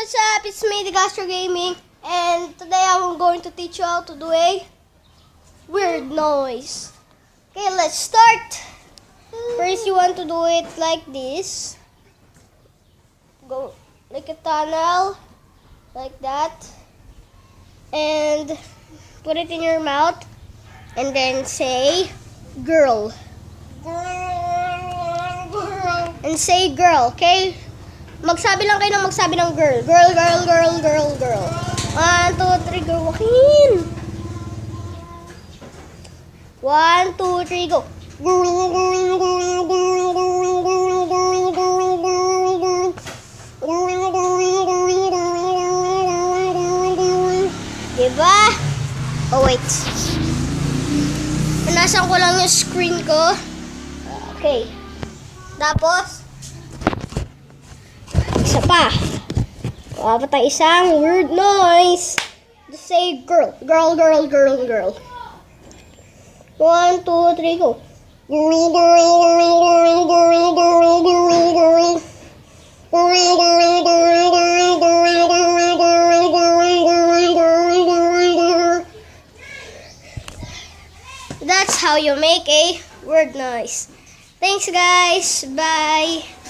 what's up? It's me, the Gastro Gaming, and today I'm going to teach you how to do a weird noise. Okay, let's start. First, you want to do it like this. Go like a tunnel, like that, and put it in your mouth, and then say girl. And say girl, okay? Magsabi lang kayo ng magsabi ng girl. Girl, girl, girl, girl, girl. 1, 2, 3, go. Wakin! 1, 2, 3, go. Girl, girl, girl, girl, girl, girl, girl, girl, girl, girl. Girl, girl, girl, girl. Diba? Oh, wait. Panasan ko lang yung screen ko. Okay. Tapos, isa pa. Dapat ang isang weird noise. Just say girl. Girl, girl, girl, girl. 1, 2, 3, go. Girl, girl, girl, girl, girl, girl, girl, girl. Girl, girl, girl, girl, girl, girl, girl, girl, girl, girl, girl. That's how you make a weird noise. Thanks, guys. Bye.